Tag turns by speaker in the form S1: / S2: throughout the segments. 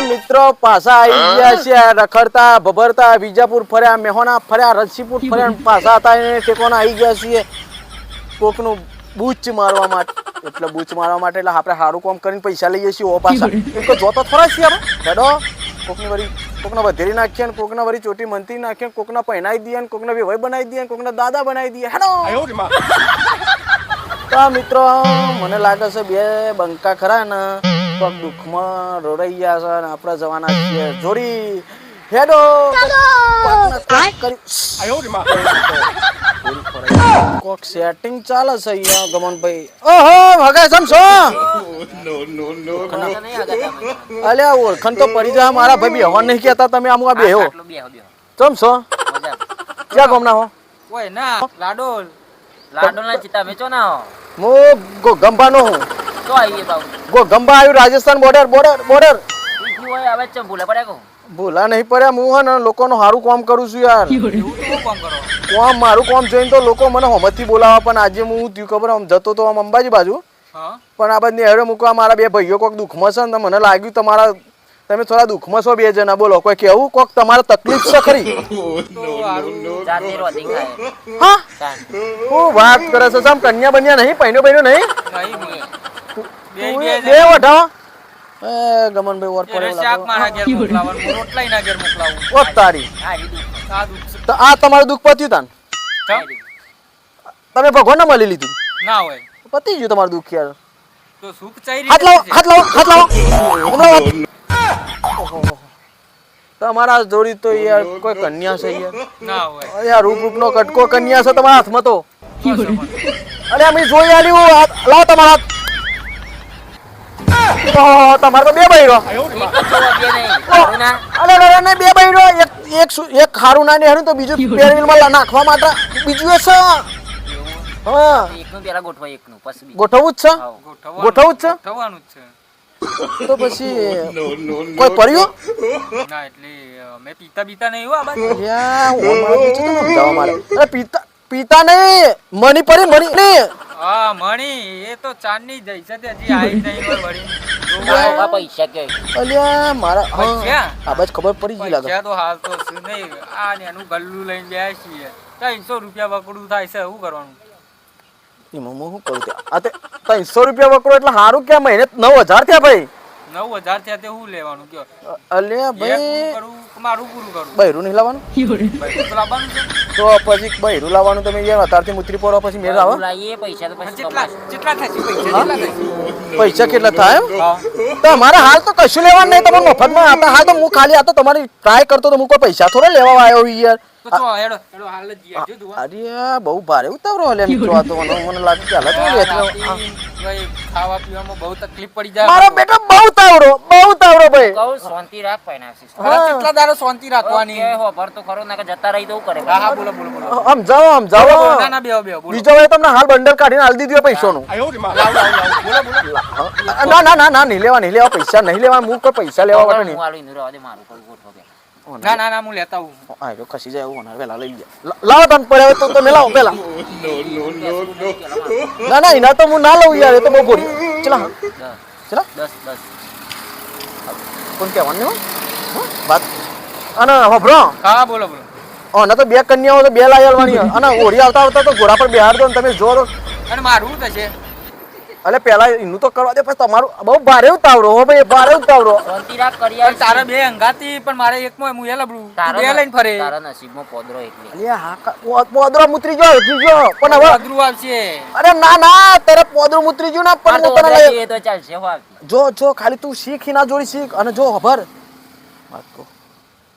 S1: મિત્રો પાછા આવી ગયા છે રખડતા ભભરતા વિજાપુર ફર્યા મેહોણા ફર્યા રસીપુર ફર્યા પાછા હતા એને ઠેકોના આવી ગયા છીએ કોકનું બૂચ મારવા માટે એટલે બૂચ મારવા માટે એટલે આપણે સારું કામ કરીને પૈસા લઈએ છીએ ઓ પાછા એમ તો જોતો થોડા છીએ આપણે હેડો કોકની વળી કોકના વધેરી નાખીએ ને કોકના વળી ચોટી મંતી નાખીએ કોકના પહેનાવી દઈએ ને કોકના વેવાઈ બનાવી દઈએ કોકના દાદા બનાવી દઈએ હેડો તો મિત્રો મને લાગે છે બે બંકા ખરા ને કોક દુઃખમાં રોડાઈ ગયા છે ને આપણે જવાના છીએ જોડી હેડો કોક સેટિંગ ચાલે છે અહીંયા ગમનભાઈ ઓહો ભગાય સમ છો અલ્યા ઓળખણ તો પડી જાય મારા ભાઈ બેહવા નહીં કહેતા તમે આમ આ બેહો ચમ છો ક્યાં ગામના હો
S2: ઓય ના લાડોલ ના ચિતા મેચો ના હો
S1: હું ગોગંબા હું
S2: તો આઈએ બાબુ
S1: ગોગંબા આવ્યું રાજસ્થાન બોર્ડર
S2: બીજું હોય આવે છે ભૂલે પડ્યા કો
S1: ભૂલા નહીં પડ્યા હું હે ને લોકોનું સારું કામ કરું છું યાર
S2: એવું તો કામ કરો
S1: કામ મારું કામ જોઈને તો લોકો મને હોમતથી બોલાવા પણ આજે હું થયું ખબર આમ જતો તો આમ અંબાજી બાજુ પણ આ બધી હેડે મૂકવા મારા બે ભાઈઓ કોઈક દુઃખમાં છે ને મને લાગ્યું તમારા તમે થોડા દુઃખમાં છો બે જણા બોલો કોઈ કેવું કોક તમારે તકલીફ છે ખરી હા હું વાત કરે છે સમ કન્યા બન્યા નહીં પહેણ્યો નહીં બે વઢા એ ગમનભાઈ ઓર પડે
S2: શાક મારા ઘેર મોકલાવવાનું રોટલાઈ ના ઘેર મોકલાવું
S1: ઓ તારી તો આ તમારું દુઃખ પત્યું તાન તમે ભગવાનને મળી લીધું
S2: ના હોય
S1: પતી ગયું તમારું દુઃખ યાર
S2: તો સુખ ચાઈ
S1: હાથ લાવો તમારા જોડી તો યાર કોઈ કન્યા છે યાર
S2: ના હોય
S1: યાર રૂપનો કટકો કન્યા છે તમારા હાથમાં તો અરે અમે જોઈ આલ્યું લાવો તમારા હાથ તમારે તો બે બૈરો અરે બે બૈરો એક ખારું ના ને તો બીજું પેરવીલમાં નાખવા માટે બીજું છે હા
S2: એકનું પેલા ગોઠવા એકનું પછી
S1: ગોઠવવું જ છે
S2: ગોઠવવાનું જ છે
S1: તો પછી કોઈ પડ્યું
S2: ના એટલે મે પીતા નહીં હો આ બાજુ
S1: અરે પીતા નહીં મણી પડી મણી
S2: હા મણી એ તો ચાંદની જઈ છે તે હજી આઈ નહીં વળી પૈસા કે
S1: અલ્યા મારા
S2: પૈસા
S1: આ બસ ખબર પડી ગઈ લાગે
S2: પૈસા તો હાલ તો શું નહીં આ ને એનું ગલ્લું લઈને બેસી છીએ 300 રૂપિયા વકડું થાય છે શું કરવાનું
S1: એમાં હું શું કરું આ તે 300 રૂપિયા વકરો એટલે સારું કે મહિને 9000 થયા ભાઈ
S2: 9000 થયા તે શું લેવાનું કયો
S1: અલ્યા ભાઈ
S2: કરું મારું પૂરું કરું
S1: બૈરું નહીં લાવવાનું
S2: લાવવાનું છે
S1: તો પછી બૈરું લાવવાનું તમે યાર અત્યારથી મુતરી પડો પછી મેળ આવે
S2: લાઈએ પૈસા તો પછી કેટલા થશે
S1: પૈસા કેટલા થાય તો અમારે હાલ તો કશું લેવાનું નહીં તમે મફતમાં આતા હાલ તો હું ખાલી આ તો તમારી ટ્રાય કરતો તો હું કોઈ પૈસા થોડા લેવા આવ્યો યાર
S2: તો ચો હેડો હાલ જ જીયા જો
S1: અરે બહુ ભારે ઉતાવળો લે મિત્રો આ તો મને લાગે કે હાલત નહીં
S2: ભાઈ ખાવા પીવામાં બહુ તકલીફ પડી જાય
S1: મારો બેટો બહુ તાવડો ભાઈ
S2: કહું શાંતિ રાખ ફાઈનાન્સિસ કેટલા દાડો શાંતિ રાખવાની હો પર તો ખરો ના કે જતા રહી તો કરે હા બોલો
S1: આમ જાઓ
S2: ના ના બેહો
S1: બીજો ભાઈ તમને હાલ બંડલ કાઢીને હાલ દીધું પૈસાનું ના નહીં લેવા પૈસા નહીં લેવા હું કોઈ પૈસા લેવા માટે નહીં
S2: ના હું લેતા હું
S1: આયો ખસી જાય એવું વેલા લઈ ગયા લાવો તને પડે તો મેં લાવો પેલા ના એના તો હું ના લઉં યાર એ તો બહુ બોરી ચલા 10 કોણ કહેવાનું વાત અને હોભરો
S2: હા બોલો
S1: ના તો બે કન્યાઓ તો બે લાયલવાની અને ઓરી આવતા તો ઘોડા પર બેહાડ દો ને તમે જો
S2: અને મારું થશે
S1: અલે પેલા એનું તો કરવા દે પછી તમારું બહુ ભારે ઉતાવળો હો ભાઈ ભારે ઉતાવળો
S2: શાંતિ રાખ કરિયા તારે બે અંગાતી પણ મારે એકમાં હું લબડું બે લઈને ફરે તારા નસીબમાં પોદરો એકલી
S1: અલ્યા હા પોદરો મુતરી જો પણ હવે
S2: પોદરું આવશે
S1: અરે ના તારે પોદરો મુતરી જો ના પણ હું તને લઈ
S2: એ તો ચાલશે હો
S1: જો ખાલી તું શીખી ના જોડી શીખ અને જો ખબર વાત કો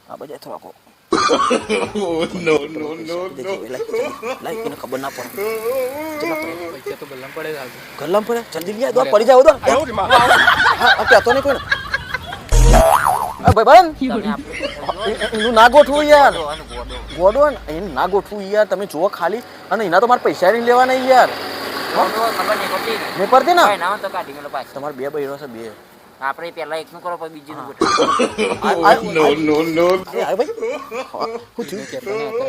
S1: આ બજે થોડા કો
S3: no
S1: લાઈક એને ખબર ના પડે
S2: પૈસા તો ગલ્લામ પડે
S1: ગલ્લામ પડે જલ્દી લે દો પડી જાવ દો હા કે તો નહીં કોઈ આ ભાઈ એનું ના ગોઠવું યાર ગોડો ને એનું ના ગોઠવું યાર તમે જુઓ ખાલી અને એના તો મારે પૈસા નહીં લેવા નહીં યાર નહીં પડતી ને તમારે બે બહેરો છે બે આપણે પહેલા એકનું કરો પછી બીજીનું ગોઠવો
S3: no
S1: અરે ભાઈ હું થયું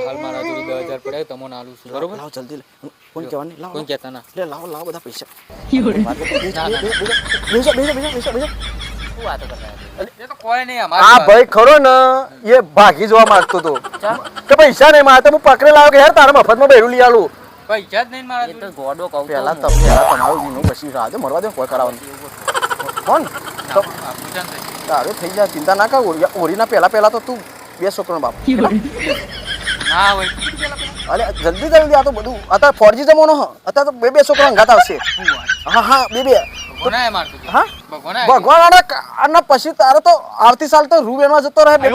S2: હાલ મારા જોડી 2000 પડ્યા તમને આલું છું બરોબર
S1: લાવ જલ્દી લે કોણ કહેવાની લાવ
S2: કોઈ કહેતા ના
S1: લે લાવ બધા પૈસા
S2: એ તો કોઈ નહીં
S1: આ
S2: અમારે
S1: ભાઈ ખરો ને એ ભાગી જવા માંગતો હતો કે પૈસા નહીં મારે તો હું પકડે લાવ્યો કે યાર તારા મફતમાં બેરું લઈ આલું
S2: પૈસા જ નહીં મારા જોડે.
S1: પહેલા તમારું જીનું પછી રાજો મરવા દે કોઈ કરાવવાનું કોણ
S2: આ પૂછન થઈ.
S1: તારે થઈ જાય ચિંતા ના કર ઓરીના પહેલા તો તું બે છોકરાનો બાપ
S2: ના હોય
S1: અરે જલ્દી આ તો બધું અત્યારે 4G જમાનો હ અત્યારે તો બે છોકરા અંગાત આવશે હા બે
S2: ભગવાને મારતું હતું.
S1: હા
S2: ભગવાને
S1: ભગવાન આના પછી તારે તો આવતી સાલ તો રૂ બેનવા જતો રહે બે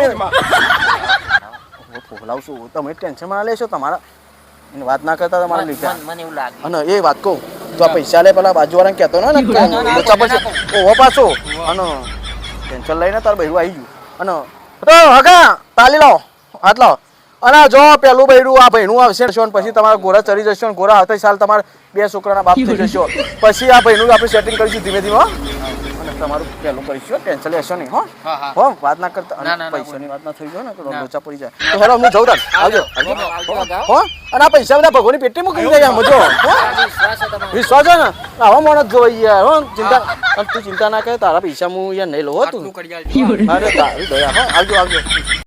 S1: ફોગલાવશું તમે ટેન્શન માં લેશો તમારા એની વાત ના કરતા તમારા લીધા
S2: મને એવું લાગે
S1: અને એ વાત કહું તો આ પૈસા લે પેલા બાજુવાળાને કહેતો ને લોચા પછી ઓવો પાછો અને ટેન્શન લઈને તાર બૈરું આવી ગયું અને તો હગા તાલી લાવો હાથ લાવો અને જો પેલું બૈરું આ ભાઈનું આવશે ને પછી તમારા ગોરા ચડી જશો ને ગોરા આવતા સાલ તમારે બે છોકરાના બાપ થઈ જશો પછી આ ભાઈનું આપણે સેટિંગ કરીશું ધીમે ધીમે હો અને તમારું પેલું કરીશું ટેન્શન લેશો નહીં હો
S2: હા હા
S1: હો વાત ના કરતા
S2: ના,
S1: અને
S2: ના,
S1: પૈસાની વાત ના થઈ જાય ને તો
S2: ના.
S1: લોચા પડી જાય તો હેલો હું જઉં તાર આવજો
S2: આવજો.
S1: હો અને આ પૈસા બધા ભગવાનની પેટી મૂકી જાય મજો હો વિશ્વાસ છે ને આવા માણસ જોઈ યાર હો ચિંતા અને તું ચિંતા ના કરે તારા પૈસા હું યાર નહીં લો હો તું
S2: આટલું કરી આલજો.
S1: અરે તારી દયા હો આવજો